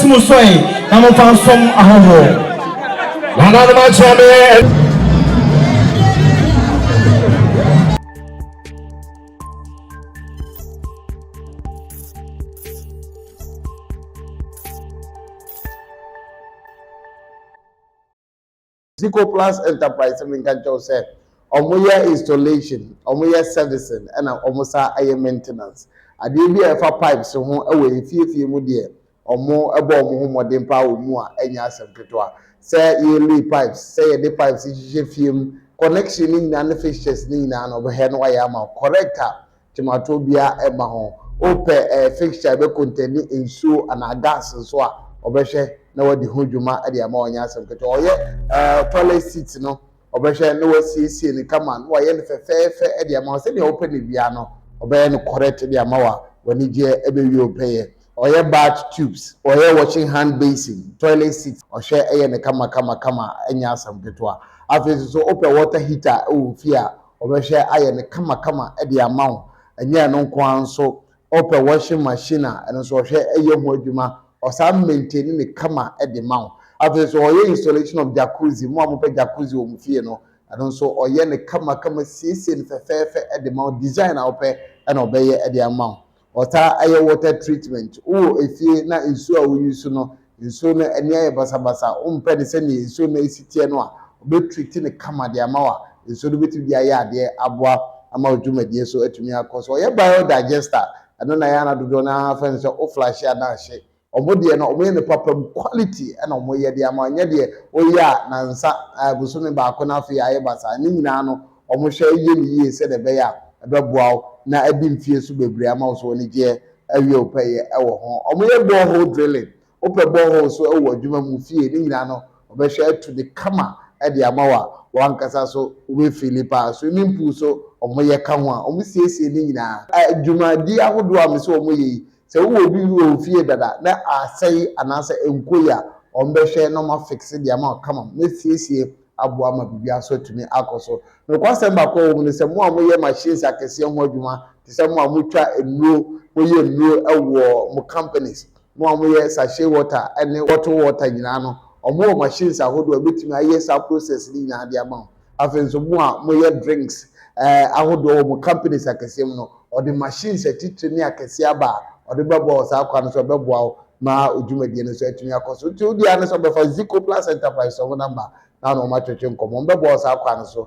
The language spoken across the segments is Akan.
Musway, I'm a fan from Ahomo. Another match on the Zico Plus Enterprise, I mean, can say, omoya installation, omoya servicing, and omosa air maintenance. I did be a pipes so away few mu dear, or more above more than power more, and yes, and Petua. Say yearly pipes, say the pipes is film connection in and fixtures Nina and overhead Wayama, corrector, Timatobia, Emma home, open a fixture be containing in shoe and a gas and so obeshe na wadi hujuma ade ama onya asem keto oye toilet seat no obeshe na wasiesie ni kama no ye ne fefefe ade ama se de open ne bia no obeye no correct de ama wa wani je ebewi opeye oye bath tubes oye washing hand basin toilet seat ohwe eye ne kama anya asem keto a afezi so open water heater o fia obeshe aye ne kama ade ama wo anya no kwan so open washing machine and so ohwe eye ho adwuma or some maintaining the kama at the mount. After so or installation of jacuzzi, more jacuzzi or mufino, and also or yen the kama season for fair at the mount, design our pay and obey at the amount. Or air water treatment. Oh, if you not insure we use no, insure and yeah, basa, penny sending insure ACTNOA, be treating the kama the amount, insure the bit of the aya, dear abwa, amount to me, dear so at me, of course, or your biodigester, and then I do not fence or flash and shake. Omodie na omoye ne papam quality na omoye de ama nya de oya na nsa busumi ba ko na afi aye basa ni nyina no omohwe ye ni ye se de be ya ebeboa na adi mfie so bebre ama so ni je awie opeye ewo ho omoye borehole drilling ope borehole so ewo adwuma mu fie ni nyina no obehwe to the kama e de ama wa wankasa so we filipa swimming pool so omoye ka ho a omosiesie ni nyina adwuma di ahodo a me so omoye se wo bi wo fie dada na asai anase enkoya ombehwe no ma fix the amount come na siesie abo ama bibia so tumi akoso no kwasem ba ko wo ne se mo amoye machines akese ho adwuma te se mo amotwa enuro moye enuro ewo mo companies mo amoye sachet water ene water nyina no omo machines ahodo abetumi aye sa process ni nyina de ama afenso mo a moye drinks ahodo mo companies akese no or the machines atitire ni akese aba or the bebo sa kwa no so bebo ma odwumadie no so atumi akoso ti odi ane so befa Zico Plus Enterprise so number na no ma twetwe nkomo bebo sa kwa no so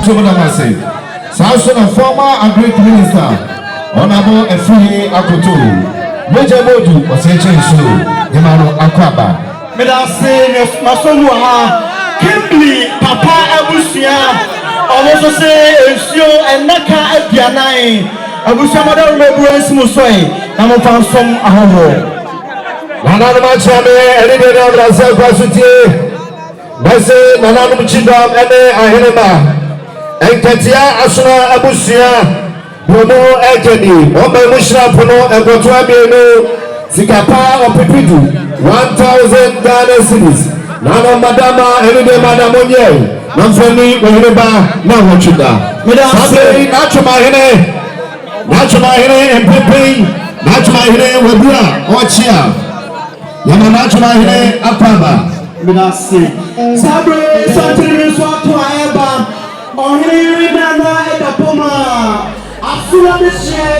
Chumanamase. Sasha, a former and great minister, Honorable Efri Akoto. Major Modu was a change to Yamano Akwaba. Medase Masomuha, Kimberly, Papa Abusia, almost say, Sio and Naka Epianai, Abusia Madame Mebues Musoi, I'm found some Ahomo. Nana Machame, Elide Raza Kwasuti, Nase, Nana Muchidam, Eme Ahenema, and Katia Asuna Abusia, Bono Ekeni, Obe Mushra Pono, and Gotuabi, Zikapa or Pipidu, 1,000 Ghana cities. Nana Madama, Elide Madamonye, Namfani, Waheba, Nawachuda. Sabe, Nachumahine, and Pipi, Nachumahine, Wabua, Ochia. Yamanachumahe Apaba. Medase Sabre Santini Swatu Aeba, Ohiri Nana Edapoma, Asula Misha,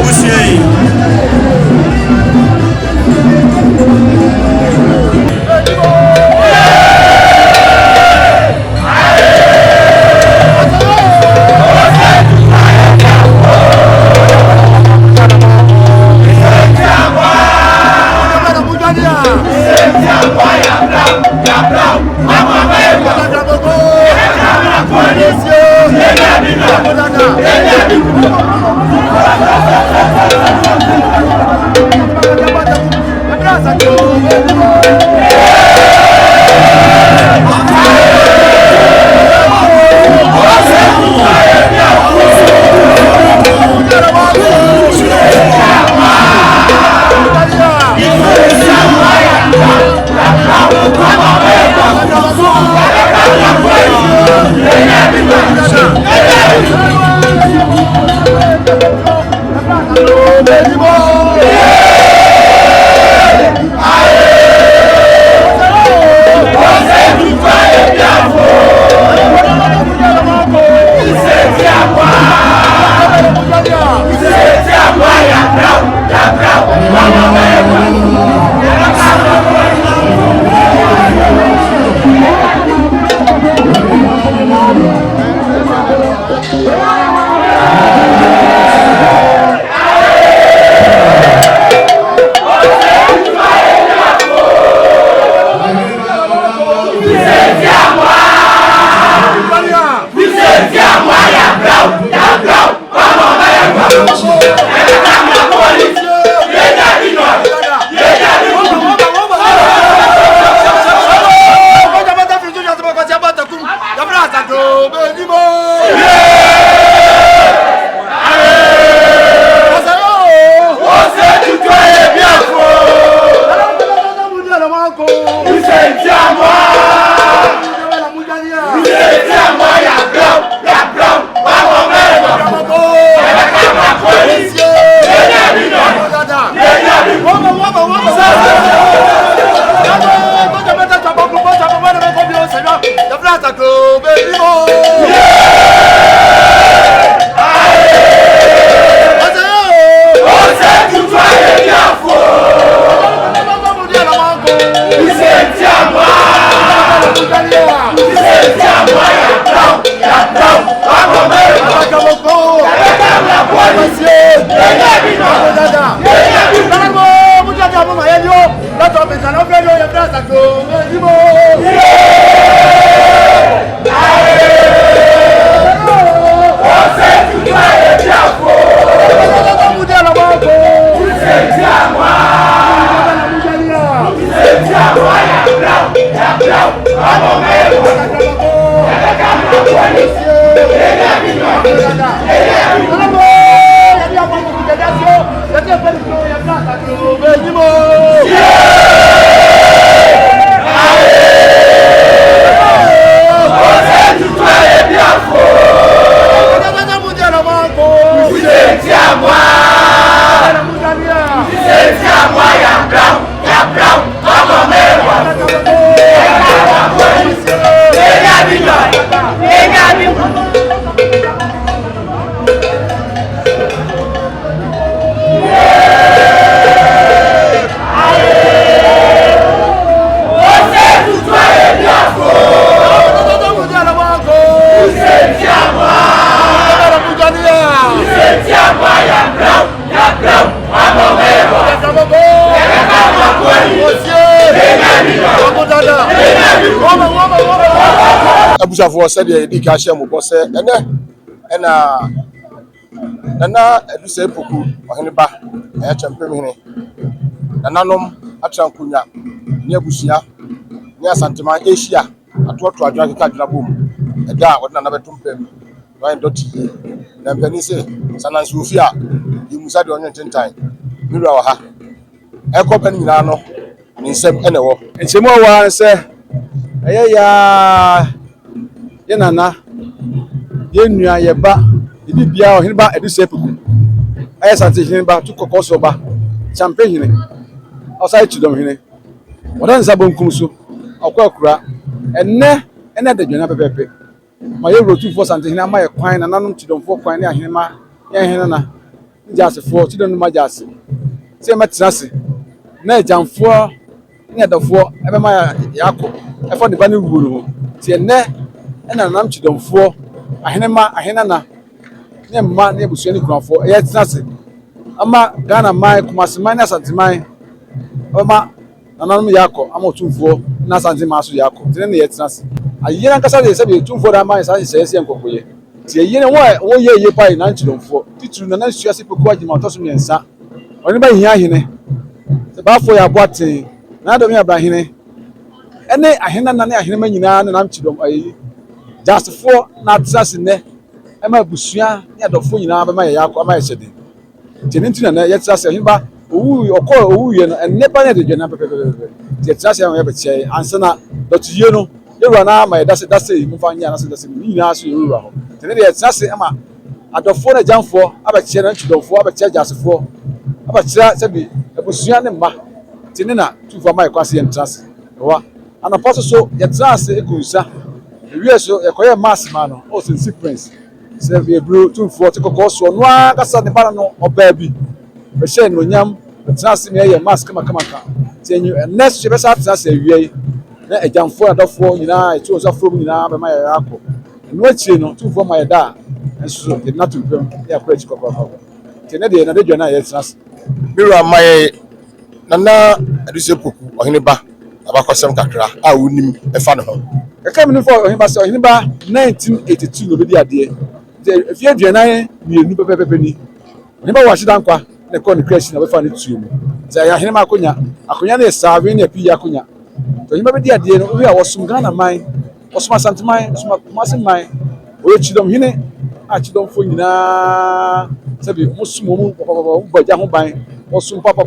Você Abushafo said the cashier mobose and Nana Eduse Poku Ohiniba champion hine Nananom Atrankunya near Busia near Santama Asia atoto adwa kaka bom eda wona na betumpem wan doti na penise Sanansufia yimusa de onye tentan mira wa ha ekopen nyina no nsem ene wo nsem wa se ya nana ye nua ye ba ibi bia Ohiniba Eduse Poku aye sante Ohiniba to kokoso ba champion hine osai chidom hine wadan sabonkum so akwa enne de dwena pepepe ma ye rotu for sante hine ma ye kwan na nanom chidom for kwan ne Ahiniba ye hine na jase for chidom ma jase se matrase na jamfo ne dafo ebe ma yakọ efo de ba ne wuru ho ti enne na nam chidom for Ahiniba na ne ma ne busu ne kunafo ye trase ama Ghana mai Kumasi mai na Asante mai ama nanom yakọ ama otumfo na Asante ma so yakọ tene ne ye trase ayena nkasa de se be otumfo da mai sa se nkokoye ti ayena wo ye pai na nchidomfo tituru na na suase Poku agima otoso miensa Ohiniba hia hine se ba fo ya boate na do mi abrahine ene Ahiniba na ne Ahiniba nyina na nam chidom ayi just for na trase ne ema busua ne adofo nyina ba ma yakọ ama ye sede Jeninti na ye trase Ohiniba owu ye no enne ba ne de dwena pepepe ye trase ya be tie ansana dotiye no ewura na ma ye dase mu fa nya na se dase ni na so ewura ho tene de ye trase ama adofo na jamfo abakie na chidomfo abakie jasefo abakie se bi ebusua ne mma tene na tufa ma ye kwase ye trase wa anaposo so ye trase ekunsa ewie so ye koye mass ma no o sensi prince se bi ebru tumfo te kokoso no akasa ne ba no oba bi be she no nyam trase ne ye mass kama ka tenyu next be sa trase ewie na ejamfo adofo nyina etu osafo nyina be ma ye akọ no achie no tumfo ma ye da enso de na tumpem ya kwetch kokoko tene de na de dwana ye trase mira mai Nana Eduse Poku Ohiniba abakosem kakra a wonim efa ne ho eka mi no for Ohiniba se Ohiniba 1982 no be di ade de fie dwana mienu pepepe ni Ohiniba wa shida nkwa ne ko ne crash na be fa ne tuo mu za ya Ahiniba akonya na esave na pi akonya to Ohiniba be di ade no wi a wosum Ghana man wosum Asante man wosum Kumasi man o chidom hine a chidom fo nyina sabi musumo mu baja ho ban wosum papa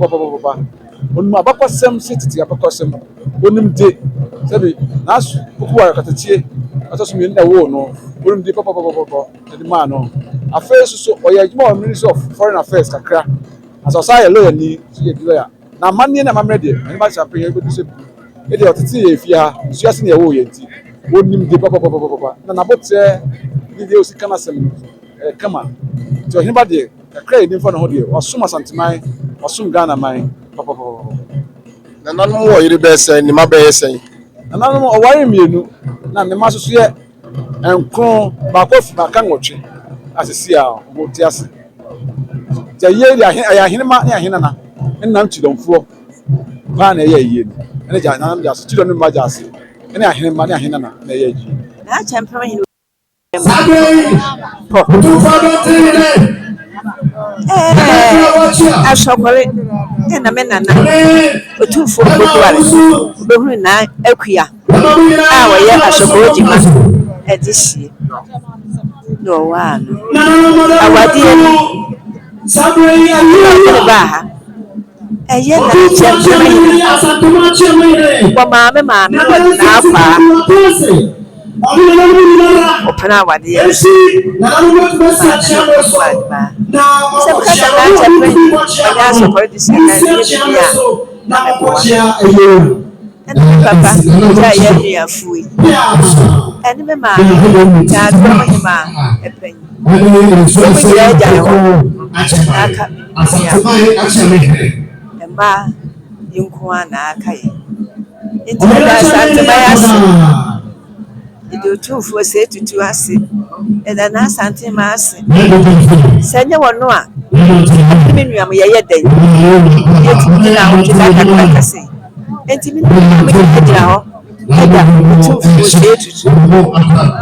onum abakosem sititi abakosem onim de sabi nasu Poku wa katatie atosum yen na wo no onim de papa de man no affairs so oya juma Ministry of Foreign Affairs kakra asasa ye lawyer ni so ye lawyer na manne na mamre de Ohiniba champion ye Eduse Poku e de otiti ye fia suase ne ye wo ye nti onim de papa na nabote ni de osika na sem kama to Ohiniba de kakra ye nimfa no ho de wasum Asante mai wasum Ghana mai papa na nanom wo yiri be se ni ma be yesen na nanom o ware mienu na ne ma soso ye enkron ba ko fi ba kan wotwe asisi a mo ti ase ja ye ya Ahiniba ne Ahiniba na nnam chidomfo ba na ye ye ni ene ja nanam ja so chidom ma ja ase ene Ahiniba ne Ahiniba na ye ji na champion hino ashokwale na menana otufo Pokuare behuru na akuya a woye ashokwo jima edisi no one. Sabre Baha. A year for mamma, open our dear. And Papa, I am free. And the man, a penny. And ma, you can't kai. Into the you do two for say to us, and then I sent him as send you one more. Minimum, yet day. Like I say. And to me, two for say to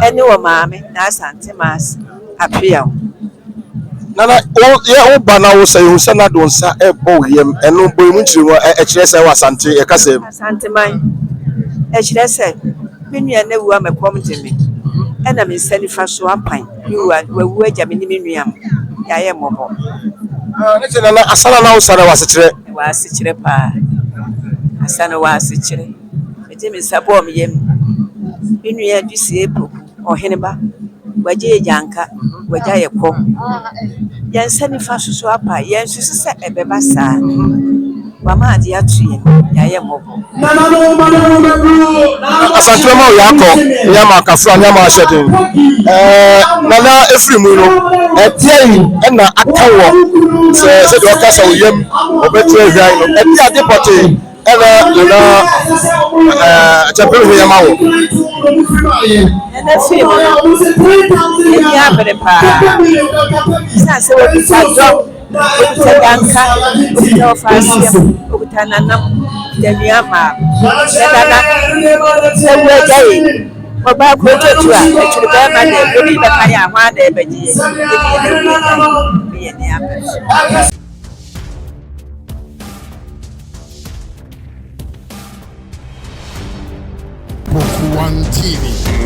anyone, mammy, now sent him as appeal. Nana o ba na wo say wo sana do nsa e bo yem eno bo mu chiri wo e kire say wasante e ka say Asante man e kire say menua na wu amekom temi e na me sani fa so apan ni wu agya me ni menuam ya ye mobo ne te nana asana na wo sara wase kire pa asana wase kire e je me sabo me yem menua dusie poku ohene ba waje janka waje ye kom yan sani fa so apa yan susu se ebeba saa wa ma ade atu ya ye mobo asante ma o yakọ ya ma kafra ya ma shedin nana efri mu no etie yi na akawo se do ka sa oyem obetu ehwan no etie ade pote na chapel ya ma wo and that's it. Yeah, but it's not so it's a job. It's a danka, it's no fast, it's an anam, the Myanmar. The way day, about to the Burma, the baby, but I am one day, but yes. One TV.